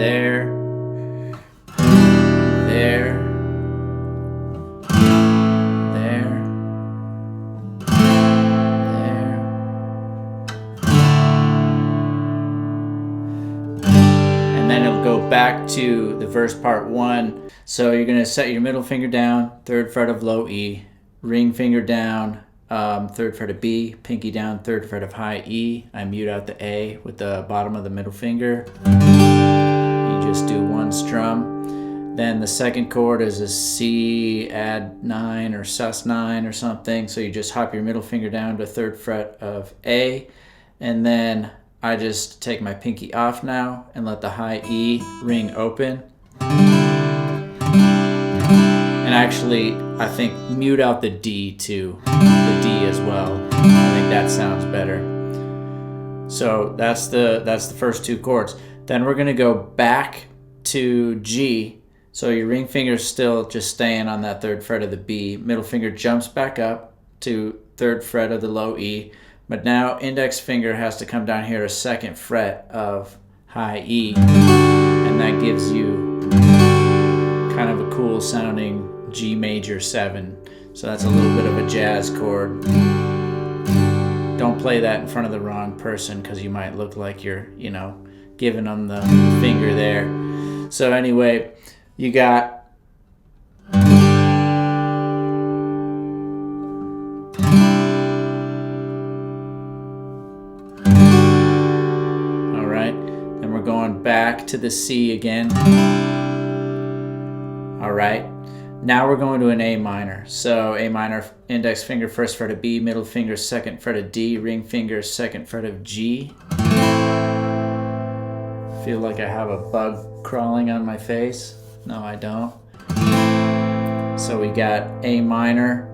there, there, there, there. And then it'll go back to the verse part 1. So you're going to set your middle finger down, 3rd fret of low E, ring finger down, 3rd fret of B, pinky down, 3rd fret of high E. I mute out the A with the bottom of the middle finger. You just do one strum. Then the second chord is a C add 9 or sus9 or something. So you just hop your middle finger down to 3rd fret of A. And then I just take my pinky off now and let the high E ring open. And actually, I think mute out the D too, the D as well. I think that sounds better. So that's the first 2 chords. Then we're gonna go back to G. So your ring finger's still just staying on that 3rd fret of the B. Middle finger jumps back up to 3rd fret of the low E. But now index finger has to come down here to 2nd fret of high E. And that gives you kind of a cool sounding G major 7. So that's a little bit of a jazz chord. Don't play that in front of the wrong person because you might look like you're, giving them the finger there. So anyway, you got all right, then we're going back to the C again. All right. Now we're going to an A minor. So A minor, index finger, 1st fret of B, middle finger, 2nd fret of D, ring finger, 2nd fret of G. Feel like I have a bug crawling on my face. No, I don't. So we got A minor,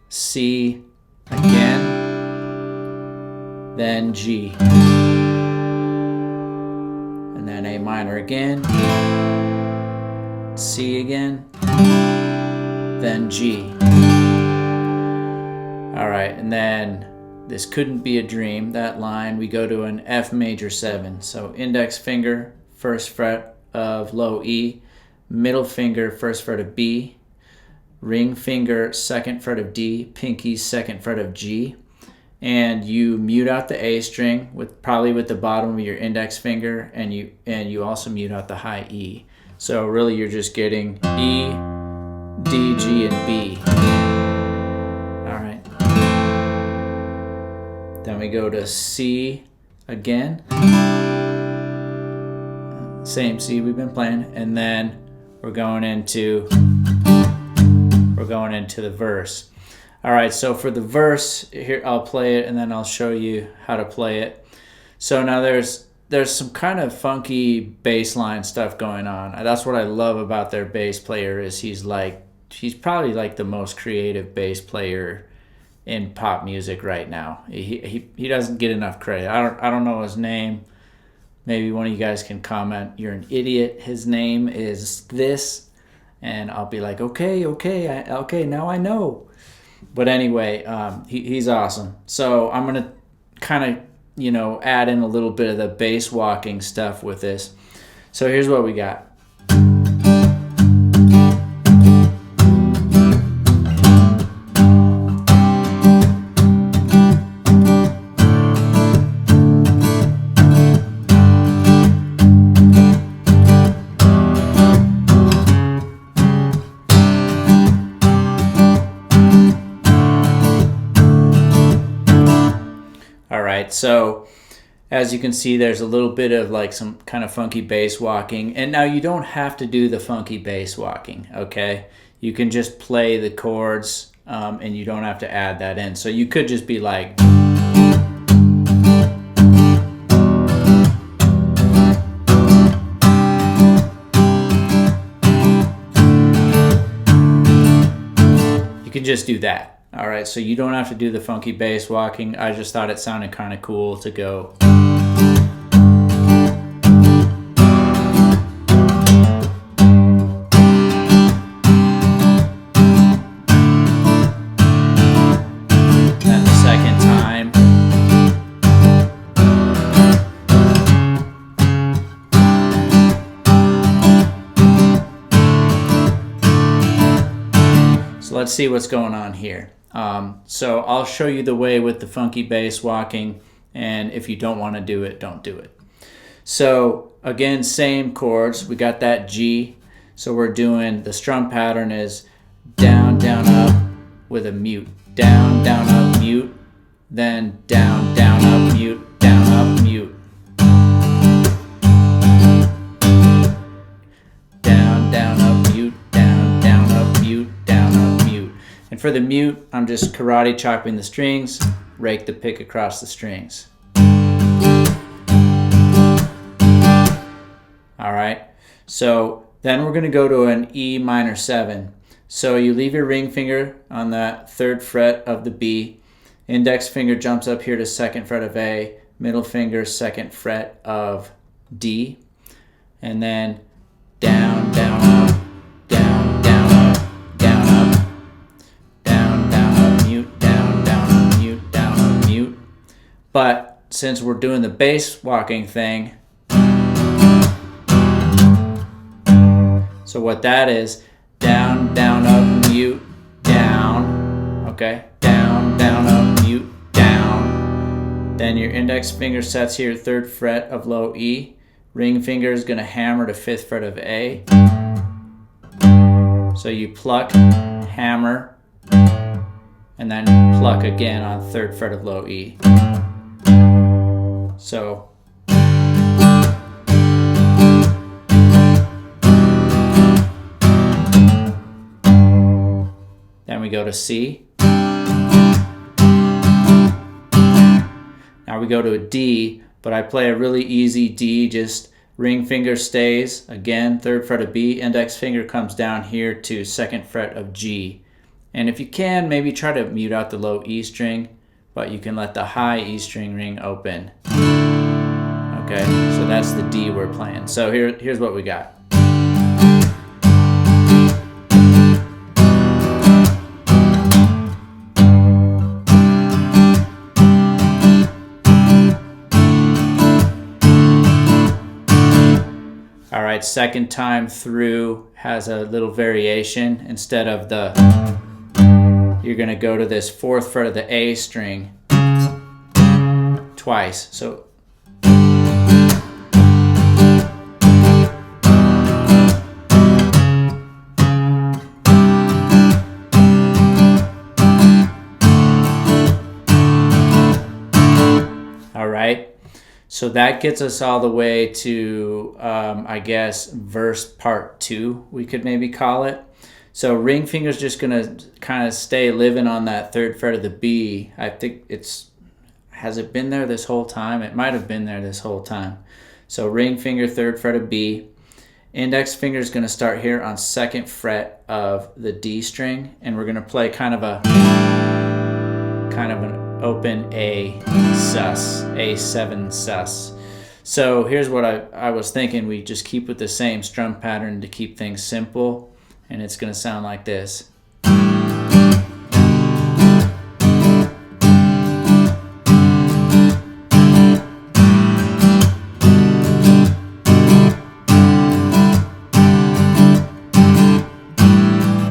C again, then G. And then A minor again, C again, then G. All right, and then this couldn't be a dream, that line, we go to an F major 7. So index finger, 1st fret of low E, middle finger, 1st fret of B, ring finger, 2nd fret of D, pinky, 2nd fret of G. And you mute out the A string probably with the bottom of your index finger, and you also mute out the high E. So really you're just getting E, D, G, and B. All right. Then we go to C again. Same C we've been playing. And then we're going into the verse. All right, so for the verse, here I'll play it and then I'll show you how to play it. So now there's some kind of funky bass line stuff going on. That's what I love about their bass player is he's probably like the most creative bass player in pop music right now. He doesn't get enough credit. I don't know his name. Maybe one of you guys can comment, you're an idiot, his name is this, and I'll be like, okay, now I know. But anyway, he's awesome. So I'm gonna kind of add in a little bit of the bass walking stuff with this. So here's what we got. So as you can see, there's a little bit of like some kind of funky bass walking. And now you don't have to do the funky bass walking, okay? You can just play the chords and you don't have to add that in. So you could just be like... You can just do that. All right, so you don't have to do the funky bass walking. I just thought it sounded kind of cool to go. Then the second time. let's see what's going on here. So I'll show you the way with the funky bass walking, and if you don't want to do it, don't do it. So again, same chords. We got that G. So we're doing, the strum pattern is down, down, up with a mute. Down, down, up, mute. Then down, down, up, mute. Down, up, mute. Down, down, up, mute. Down, down, up, mute. Down, up, mute. And for the mute, I'm just karate chopping the strings, rake the pick across the strings. All right, so then we're going to go to an E minor 7. So you leave your ring finger on that 3rd fret of the B, index finger jumps up here to 2nd fret of A, middle finger 2nd fret of D, and then down, down, up, down, down, up, down, up, down, down, up, mute, down, down, up, mute, down, up, mute. But since we're doing the bass walking thing, so what that is, down, down, up, mute, down, okay? Down, down, up, mute, down. Then your index finger sets here, 3rd fret of low E. Ring finger is gonna hammer to 5th fret of A. So you pluck, hammer, and then pluck again on 3rd fret of low E. So then we go to C. Now we go to a D, but I play a really easy D, just ring finger stays, again, 3rd fret of B, index finger comes down here to 2nd fret of G. And if you can, maybe try to mute out the low E string, but you can let the high E string ring open. Okay, so that's the D we're playing. So here's what we got. All right, second time through has a little variation. Instead of the, you're gonna go to this 4th fret of the A string twice. So all right. So that gets us all the way to, I guess, verse part 2, we could maybe call it. So ring finger's just gonna kind of stay living on that 3rd fret of the B. I think has it been there this whole time? It might have been there this whole time. So ring finger, 3rd fret of B. Index finger is gonna start here on 2nd fret of the D string, and we're gonna play kind of an open A sus, A7 sus. So here's what I was thinking. We just keep with the same strum pattern to keep things simple, and it's going to sound like this.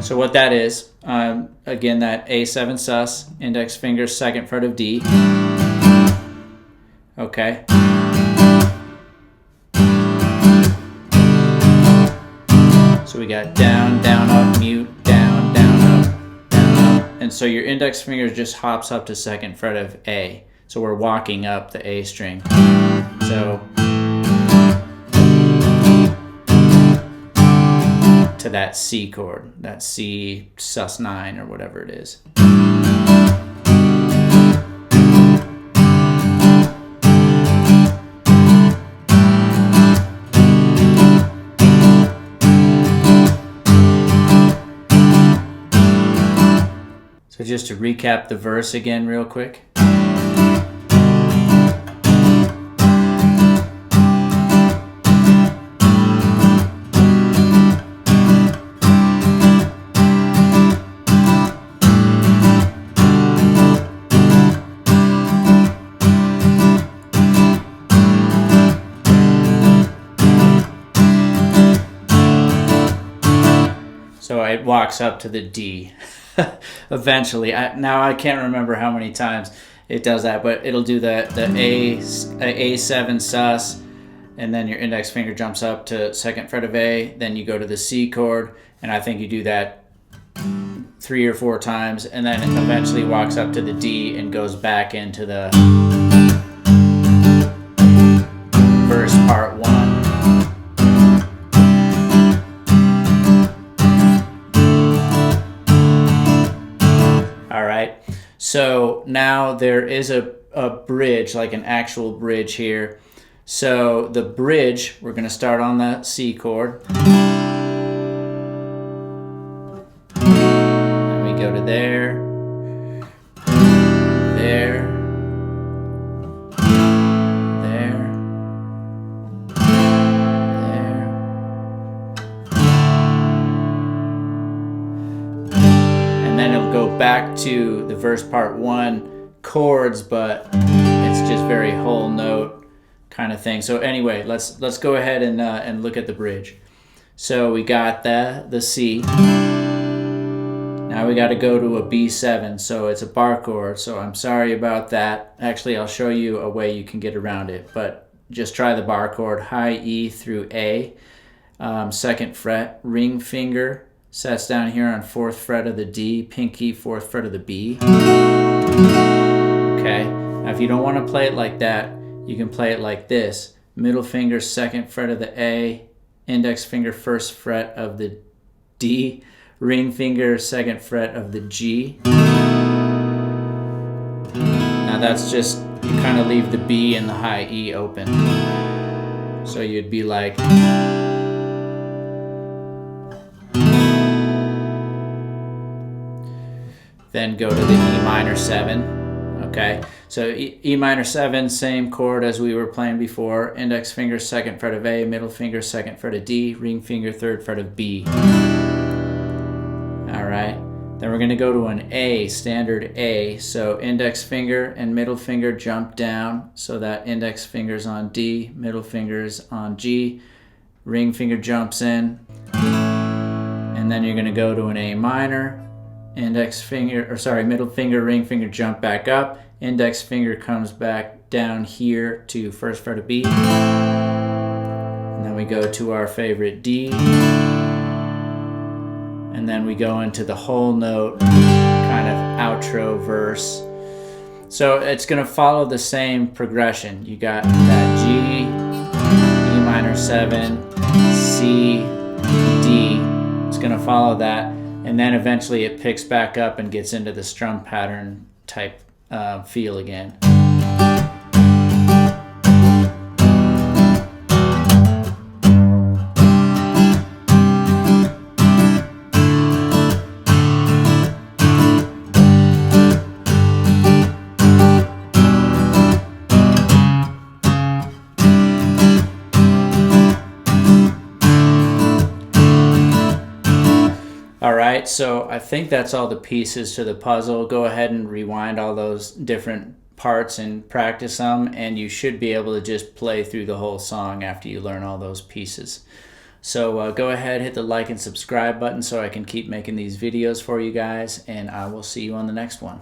So what that is, again, that A7 sus, index finger, 2nd fret of D. Okay. So we got down, down, up, mute, down, down, up, down, up. And so your index finger just hops up to 2nd fret of A. So we're walking up the A string. So to that C chord, that C sus9 or whatever it is. So just to recap the verse again real quick. So it walks up to the D. eventually. Now I can't remember how many times it does that, but it'll do the A7 sus, and then your index finger jumps up to second fret of A, then you go to the C chord, and I think you do that 3 or 4 times, and then it eventually walks up to the D and goes back into the verse part 1. Alright, so now there is a bridge, like an actual bridge here. So the bridge, we're going to start on the C chord. Then we go to there, there, there, there. And then it'll go back to the verse part 1 chords, but it's just very whole note kind of thing. So anyway, let's go ahead and look at the bridge. So we got the C. Now we got to go to a B7, so it's a bar chord, so I'm sorry about that. Actually, I'll show you a way you can get around it, but just try the bar chord, high E through A, 2nd fret, ring finger sets down here on 4th fret of the D, pinky 4th fret of the B. Okay, now if you don't want to play it like that, you can play it like this. Middle finger 2nd fret of the A, index finger 1st fret of the D, ring finger 2nd fret of the G. Now that's just, you kind of leave the B and the high E open. So you'd be like, then go to the E minor 7. Okay, so E minor 7, same chord as we were playing before. Index finger 2nd fret of A, middle finger 2nd fret of D, ring finger 3rd fret of B. Alright, then we're going to go to an A, standard A. So index finger and middle finger jump down, so that index finger's on D, middle finger's on G, ring finger jumps in, and then you're going to go to an A minor. Index finger, or sorry, middle finger, ring finger jump back up. Index finger comes back down here to 1st fret of B. And then we go to our favorite D. And then we go into the whole note kind of outro verse. So it's going to follow the same progression. You got that G, E minor 7, C, D. It's going to follow that. And then eventually it picks back up and gets into the strum pattern type feel again. Alright, so I think that's all the pieces to the puzzle. Go ahead and rewind all those different parts and practice them, and you should be able to just play through the whole song after you learn all those pieces. So go ahead, hit the like and subscribe button so I can keep making these videos for you guys, and I will see you on the next one.